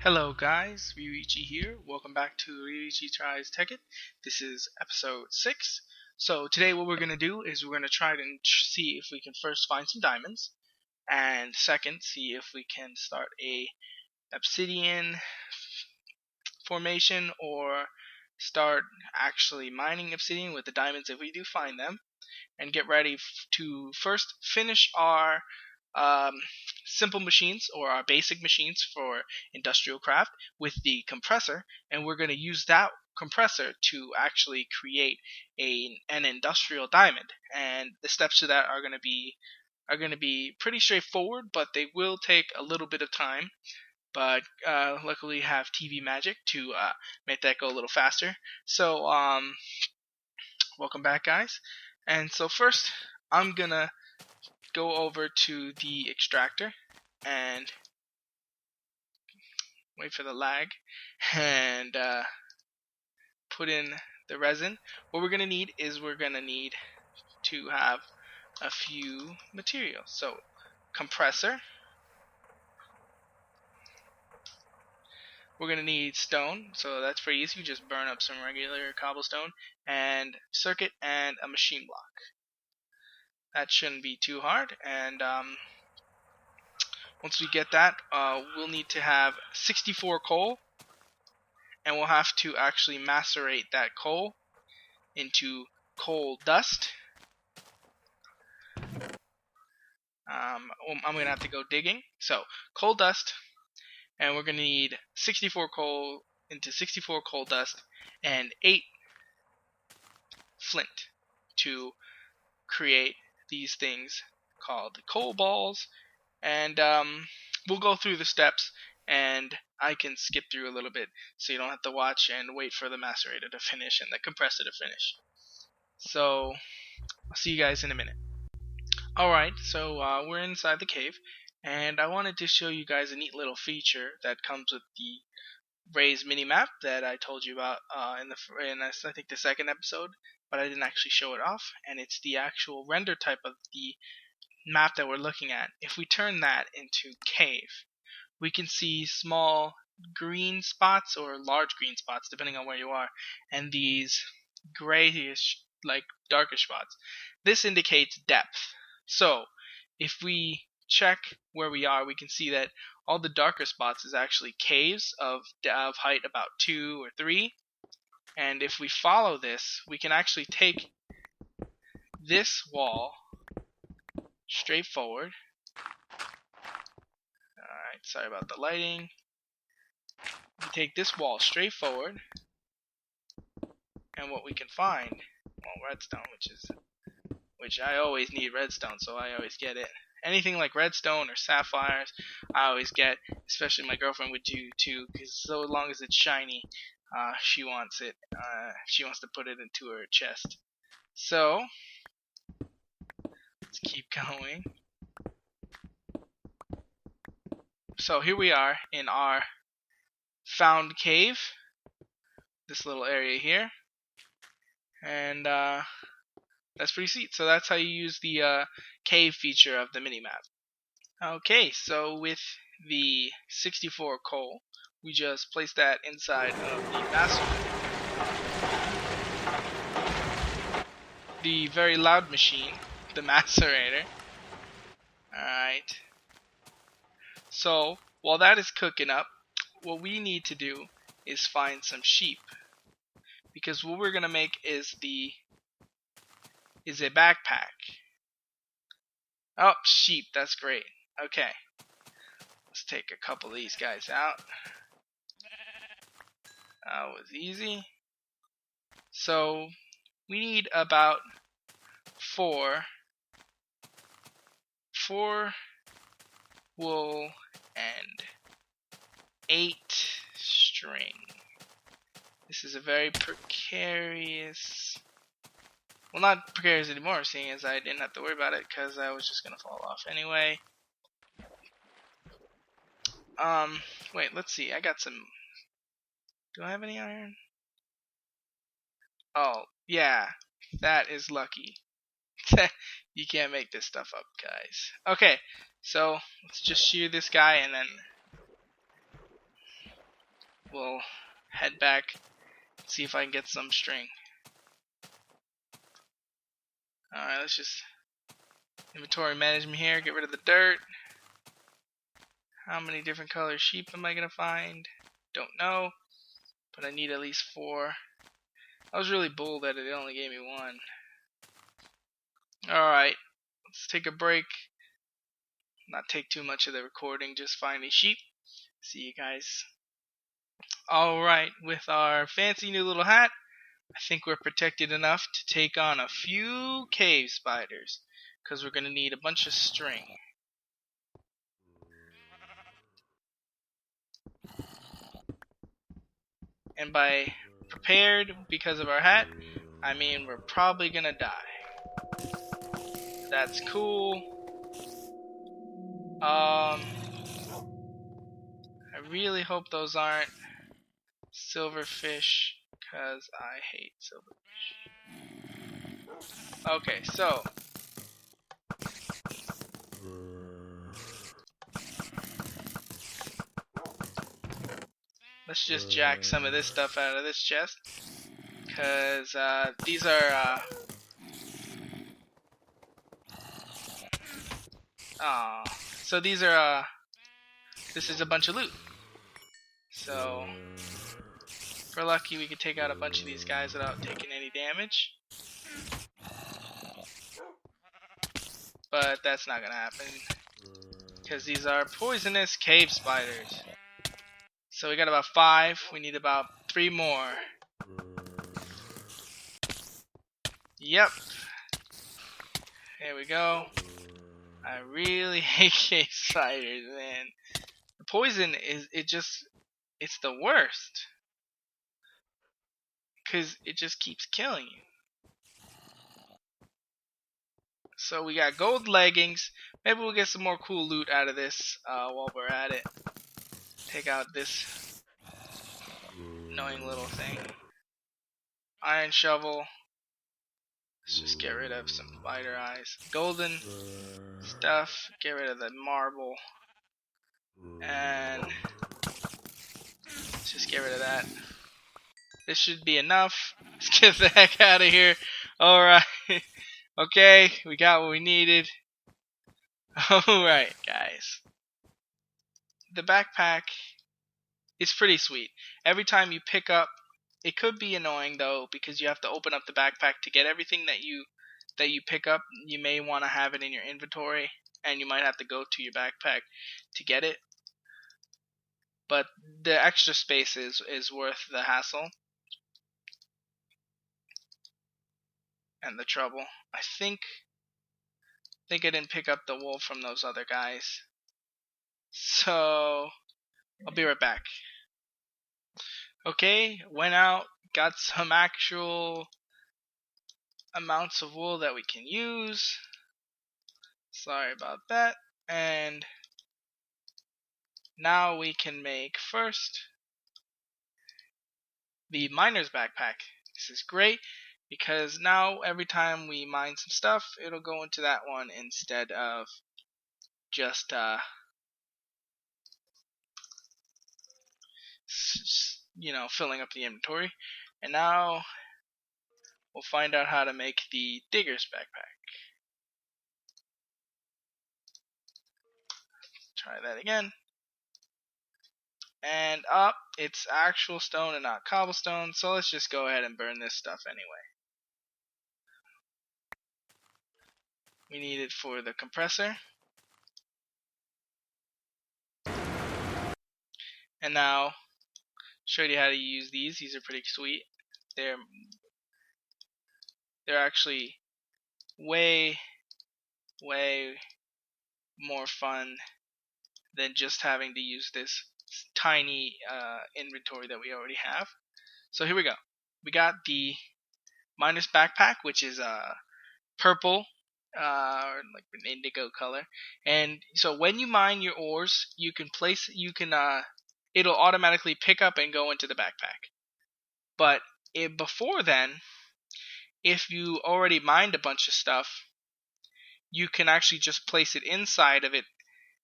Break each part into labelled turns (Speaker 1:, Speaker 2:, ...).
Speaker 1: Hello guys, Ryuichi here. Welcome back to Ryuichi Tries Technic. This is episode 6. So today what we're going to do is we're going to try to see if we can first find some diamonds, and second, see if we can start a Obsidian formation or start actually mining Obsidian with the diamonds if we do find them, and get ready to first finish our simple machines or our basic machines for industrial craft with the compressor, and we're going to use that compressor to actually create an industrial diamond. And the steps to that are going to be pretty straightforward, but they will take a little bit of time. But luckily have TV magic to make that go a little faster. So welcome back, guys. And so first I'm gonna go over to the extractor and wait for the lag and put in the resin. What we're gonna need is to have a few materials. So compressor, we're gonna need stone, so that's pretty easy. You just burn up some regular cobblestone, and circuit and a machine block. That shouldn't be too hard, and once we get that, we'll need to have 64 coal, and we'll have to actually macerate that coal into coal dust. I'm going to have to go digging. So coal dust, and we're going to need 64 coal into 64 coal dust and 8 flint to create these things called coal balls. And we'll go through the steps, and I can skip through a little bit so you don't have to watch and wait for the macerator to finish and the compressor to finish. So I'll see you guys in a minute. Alright, so we're inside the cave, and I wanted to show you guys a neat little feature that comes with the Raise minimap that I told you about in I think the second episode, but I didn't actually show it off, and it's the actual render type of the map that we're looking at. If we turn that into cave, we can see small green spots or large green spots depending on where you are, and these grayish, like darkish spots. This indicates depth. So if we check where we are, we can see that all the darker spots is actually caves of height about 2 or 3. And if we follow this, we can actually take this wall straight forward. Alright, sorry about the lighting. We take this wall straight forward, and what we can find, well, redstone, which I always need redstone, so I always get it. Anything like redstone or sapphires, I always get, especially my girlfriend would do too, because so long as it's shiny, she wants it. She wants to put it into her chest. So let's keep going. So here we are in our found cave, this little area here, and that's pretty sweet. So that's how you use the cave feature of the minimap. Okay, so with the 64 coal, we just place that inside of the macerator. The very loud machine, the macerator. Alright. So while that is cooking up, what we need to do is find some sheep, because what we're gonna make is a backpack. Oh, sheep, that's great. Okay, let's take a couple of these guys out. That was easy. So we need about 4 wool and 8 string. This is a very precarious, well, not precarious anymore, seeing as I didn't have to worry about it because I was just gonna fall off anyway. Wait, let's see. I got some. Do I have any iron? Oh, yeah, that is lucky. You can't make this stuff up, guys. Okay, so let's just shear this guy and then we'll head back, see if I can get some string. Alright, let's just inventory management here, get rid of the dirt. How many different color sheep am I going to find? Don't know, but I need at least 4. I was really bull that it only gave me 1. Alright, let's take a break. Not take too much of the recording, just finding sheep. See you guys. Alright, with our fancy new little hat, I think we're protected enough to take on a few cave spiders, because we're going to need a bunch of string. And by prepared because of our hat, I mean we're probably going to die. That's cool. I really hope those aren't silverfish, because I hate silverfish. Okay, so let's just jack some of this stuff out of this chest, because these are so these are this is a bunch of loot. So if we're lucky, we could take out a bunch of these guys without taking any damage. But that's not gonna happen, because these are poisonous cave spiders. So we got about 5. We need about 3 more. Yep. There we go. I really hate cave spiders, man. The poison is, it's the worst. Because it just keeps killing you. So we got gold leggings. Maybe we'll get some more cool loot out of this while we're at it. Take out this annoying little thing. Iron shovel. Let's just get rid of some spider eyes. Golden stuff. Get rid of the marble. And let's just get rid of that. This should be enough. Let's get the heck out of here. Alright. Okay, we got what we needed. Alright, guys. The backpack is pretty sweet. Every time you pick up, it could be annoying though, because you have to open up the backpack to get everything that you pick up. You may want to have it in your inventory, and you might have to go to your backpack to get it. But the extra space is worth the hassle and the trouble. I think I didn't pick up the wool from those other guys. So I'll be right back. Okay, went out, got some actual amounts of wool that we can use. Sorry about that. And now we can make first the miner's backpack. This is great because now every time we mine some stuff, it'll go into that one instead of just filling up the inventory. And now we'll find out how to make the digger's backpack. Try that again. And up, it's actual stone and not cobblestone, so let's just go ahead and burn this stuff anyway. We need it for the compressor. And now, show you how to use these. These are pretty sweet. They're actually way more fun than just having to use this tiny inventory that we already have. So here we go. We got the miner's backpack, which is purple, like an indigo color. And so when you mine your ores, it'll automatically pick up and go into the backpack. But before then, if you already mined a bunch of stuff, you can actually just place it inside of it,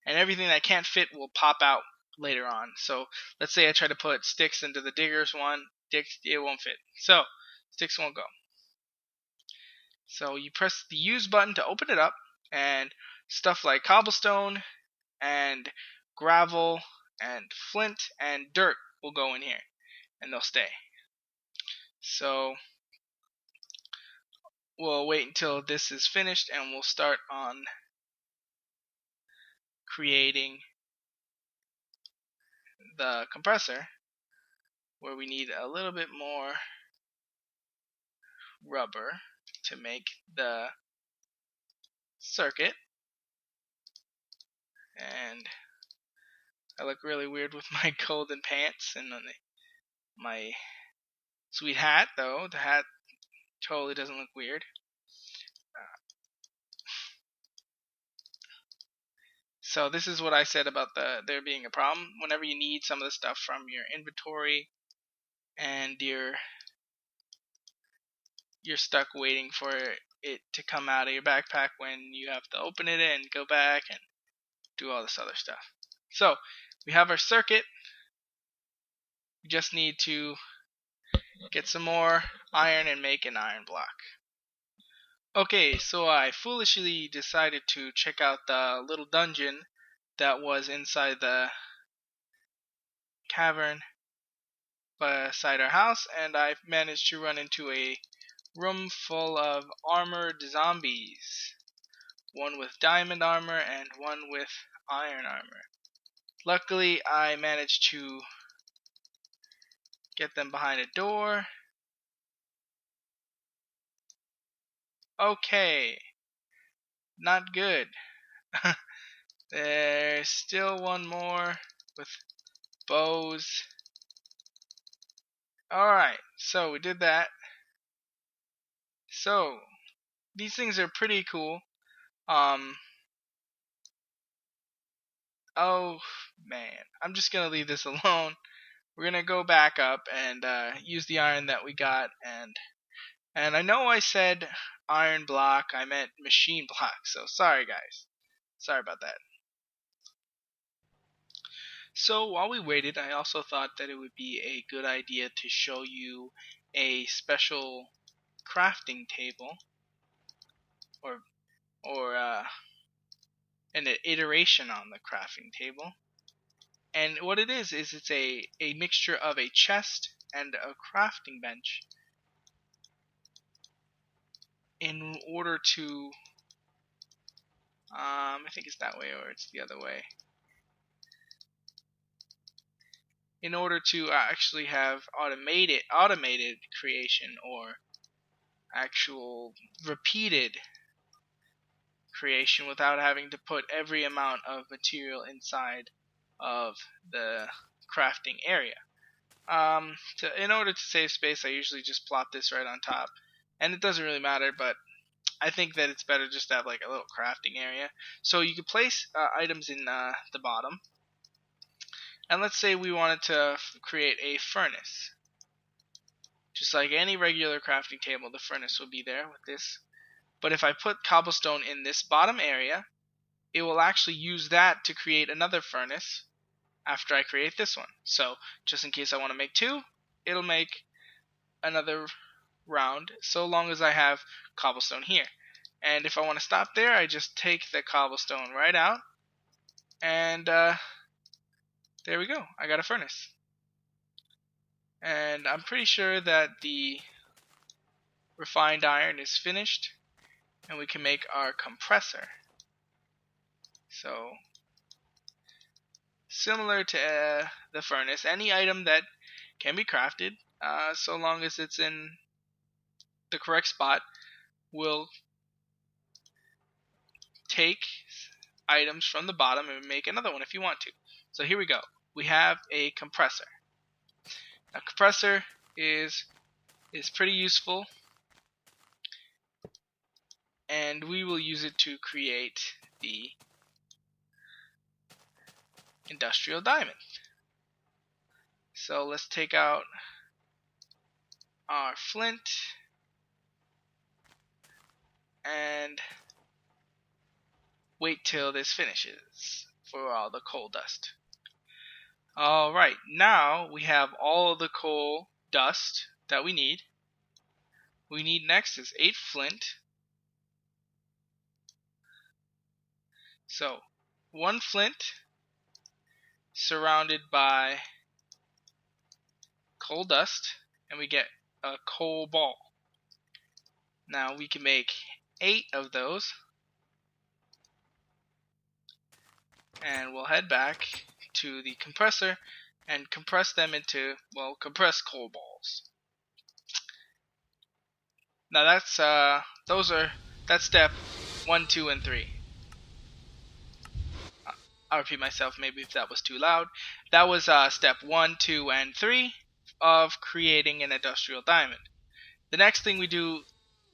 Speaker 1: and everything that can't fit will pop out later on. So let's say I try to put sticks into the diggers one, it won't fit. So sticks won't go. So you press the use button to open it up, and stuff like cobblestone and gravel and flint and dirt will go in here, and they'll stay. So we'll wait until this is finished, and we'll start on creating the compressor, where we need a little bit more rubber to make the circuit. And I look really weird with my golden pants and my sweet hat, though. The hat totally doesn't look weird. So this is what I said about there being a problem. Whenever you need some of the stuff from your inventory and you're stuck waiting for it to come out of your backpack when you have to open it and go back and do all this other stuff. So we have our circuit. We just need to get some more iron and make an iron block. Okay, so I foolishly decided to check out the little dungeon that was inside the cavern beside our house, and I managed to run into a room full of armored zombies. One with diamond armor and one with iron armor. Luckily, I managed to get them behind a door. Okay, not good. There's still one more with bows. Alright, so we did that. So, these things are pretty cool. Oh man, I'm just gonna leave this alone. We're gonna go back up and use the iron that we got, and I know I said iron block, I meant machine block, so sorry guys. Sorry about that. So while we waited, I also thought that it would be a good idea to show you a special crafting table, or an iteration on the crafting table. And what it is it's a mixture of a chest and a crafting bench in order to I think it's that way or it's the other way. In order to actually have automated creation, or actual repeated creation, without having to put every amount of material inside of the crafting area. In order to save space, I usually just plop this right on top, and it doesn't really matter, but I think that it's better just to have like a little crafting area. So you could place items in the bottom, and let's say we wanted to create a furnace. Just like any regular crafting table, the furnace will be there with this. But if I put cobblestone in this bottom area, it will actually use that to create another furnace after I create this one. So just in case I want to make two, it'll make another round, so long as I have cobblestone here. And if I want to stop there, I just take the cobblestone right out, and there we go. I got a furnace. And I'm pretty sure that the refined iron is finished, and we can make our compressor. So similar to the furnace, any item that can be crafted, so long as it's in the correct spot, will take items from the bottom and make another one if you want to. So here we go. We have a compressor. A compressor is pretty useful, and we will use it to create the industrial diamond. So let's take out our flint and wait till this finishes for all the coal dust. Alright, now we have all of the coal dust that we need. We need next is 8 flint. So 1 flint surrounded by coal dust, and we get a coal ball. Now we can make 8 of those, and we'll head back to the compressor and compress them into, well, compressed coal balls. Now that's step 1, 2, and 3. I'll repeat myself maybe if that was too loud. That was step 1, 2, and 3 of creating an industrial diamond. The next thing we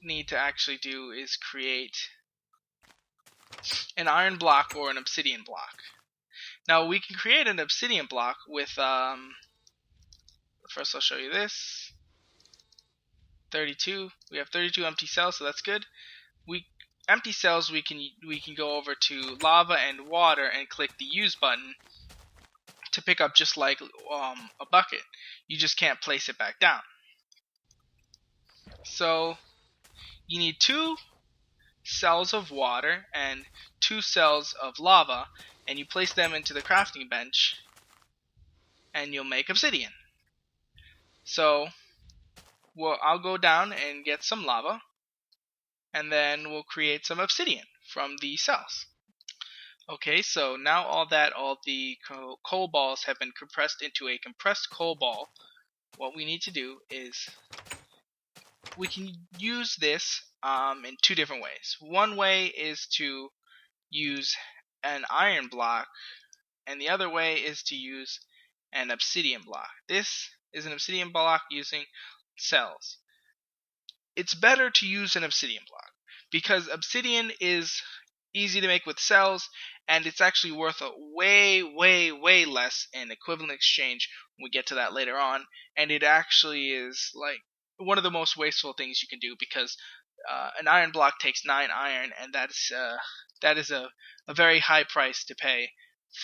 Speaker 1: need to actually do is create an iron block or an obsidian block. Now we can create an obsidian block with first I'll show you this. 32. We have 32 empty cells, so that's good. Empty cells we can go over to lava and water and click the use button to pick up, just like a bucket. You just can't place it back down. So you need 2 cells of water and 2 cells of lava, and you place them into the crafting bench and you'll make obsidian. So I'll go down and get some lava, and then we'll create some obsidian from the cells. Okay, so now all the coal balls have been compressed into a compressed coal ball. What we need to do is we can use this in 2 different ways. One way is to use an iron block, and the other way is to use an obsidian block. This is an obsidian block using cells. It's better to use an obsidian block because obsidian is easy to make with cells, and it's actually worth a way less in equivalent exchange when we get to that later on. And it actually is like one of the most wasteful things you can do, because an iron block takes 9 iron, and that is a very high price to pay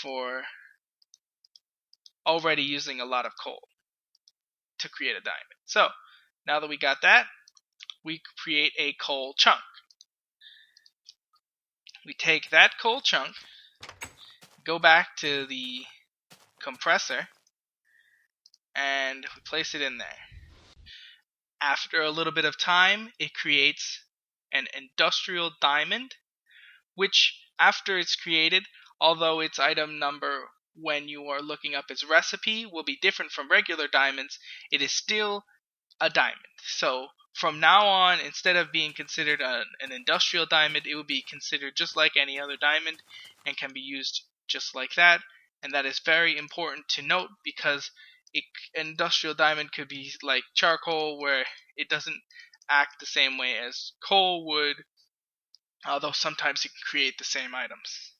Speaker 1: for already using a lot of coal to create a diamond. So now that we got that, we create a coal chunk. We take that coal chunk, go back to the compressor, and we place it in there. After a little bit of time, it creates an industrial diamond, which after it's created, although its item number when you are looking up its recipe will be different from regular diamonds, it is still a diamond. So from now on, instead of being considered an industrial diamond, it will be considered just like any other diamond and can be used just like that. And that is very important to note, because an industrial diamond could be like charcoal, where it doesn't act the same way as coal would, although sometimes it can create the same items.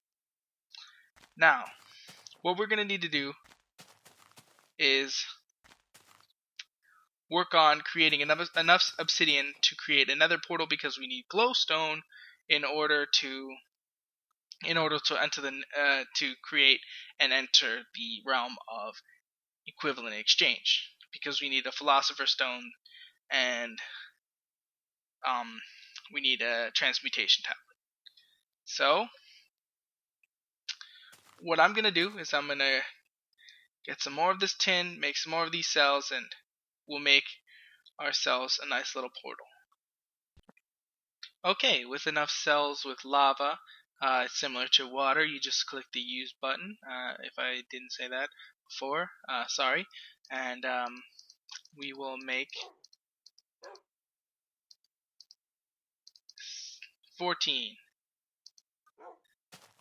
Speaker 1: Now, what we're going to need to do is work on creating enough obsidian to create another portal, because we need glowstone in order to enter to create and enter the realm of equivalent exchange, because we need a philosopher's stone and we need a transmutation tablet. So what I'm gonna do is I'm gonna get some more of this tin, make some more of these cells, and we'll make ourselves a nice little portal. Okay, with enough cells with lava, it's similar to water. You just click the use button. If I didn't say that before, sorry. And we will make 14.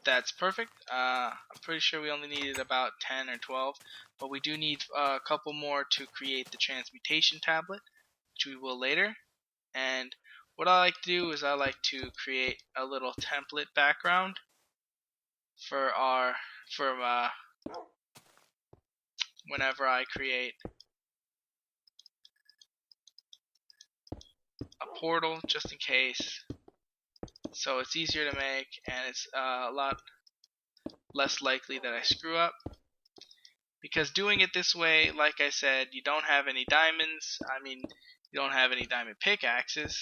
Speaker 1: That's perfect. I'm pretty sure we only needed about 10 or 12, but we do need a couple more to create the transmutation tablet, which we will later. And what I like to do is I like to create a little template background for whenever I create a portal, just in case, so it's easier to make and it's a lot less likely that I screw up. because doing it this way, like I said, you don't have any diamonds. I mean, you don't have any diamond pickaxes,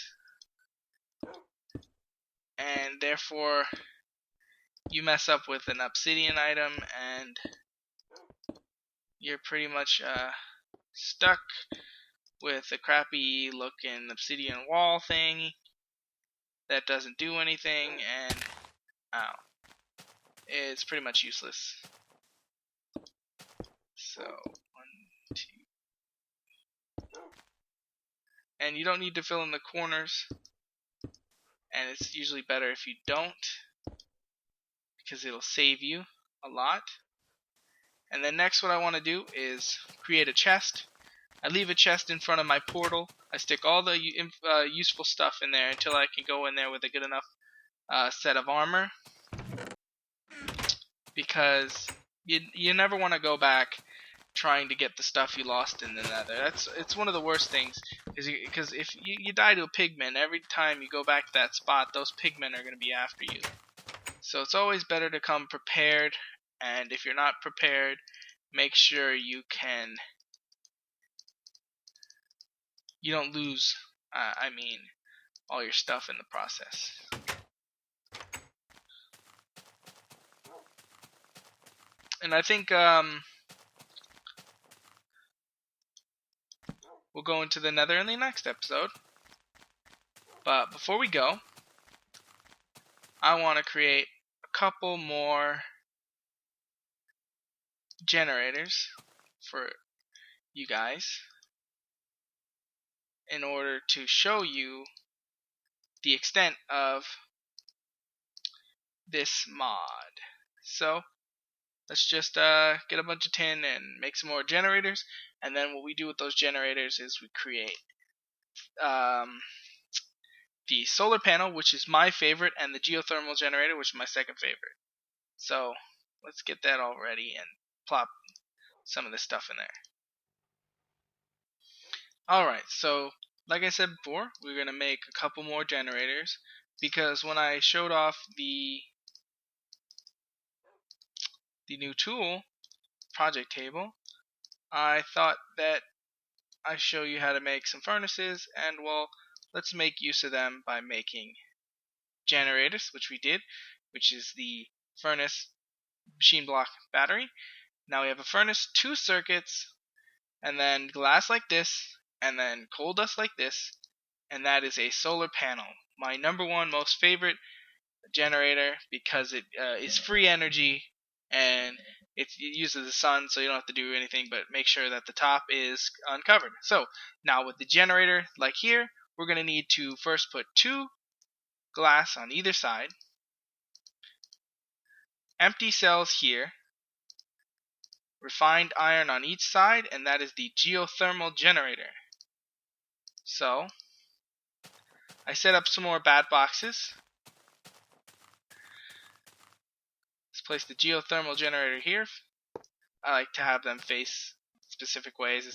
Speaker 1: and therefore you mess up with an obsidian item and you're pretty much stuck with a crappy looking obsidian wall thing that doesn't do anything, and it's pretty much useless. So 1, 2, and you don't need to fill in the corners, and it's usually better if you don't, because it'll save you a lot. And then next, what I want to do is create a chest. I leave a chest in front of my portal. I stick all the useful stuff in there until I can go in there with a good enough set of armor, because you never want to go back trying to get the stuff you lost in the nether. It's one of the worst things, because if you die to a pigman, every time you go back to that spot, those pigmen are going to be after you. So it's always better to come prepared, and if you're not prepared, make sure you don't lose all your stuff in the process. And I think we'll go into the nether in the next episode. But before we go, I want to create a couple more generators for you guys in order to show you the extent of this mod. So let's just get a bunch of tin and make some more generators, and then what we do with those generators is we create the solar panel, which is my favorite, and the geothermal generator, which is my second favorite. So let's get that all ready and plop some of this stuff in there. Alright, so like I said before, we're going to make a couple more generators, because when I showed off the new tool, project table, I thought that I'd show you how to make some furnaces, and well, let's make use of them by making generators, which we did, which is the furnace, machine block, battery. Now we have a furnace, 2 circuits, and then glass like this, and then coal dust like this, and that is a solar panel. My #1 most favorite generator, because it is free energy, and it uses the sun, so you don't have to do anything but make sure that the top is uncovered. So now with the generator, like here, we're going to need to first put 2 glass on either side, empty cells here, refined iron on each side, and that is the geothermal generator. So I set up some more bat boxes. Let's place the geothermal generator here. I like to have them face specific ways.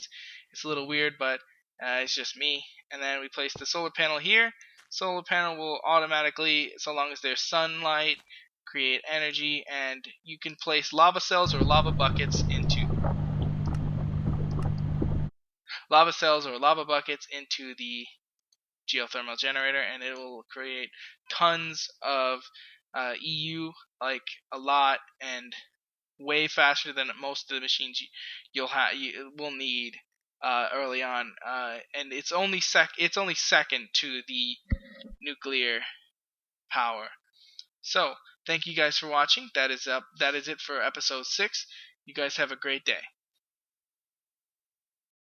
Speaker 1: It's a little weird, but it's just me. And then we place the solar panel here. Solar panel will automatically, so long as there's sunlight, create energy, and you can place lava cells or lava buckets into the geothermal generator, and it will create tons of EU, like a lot, and way faster than most of the machines you will need early on, and it's only second to the nuclear power. So thank you guys for watching. That is it for episode 6. You guys have a great day.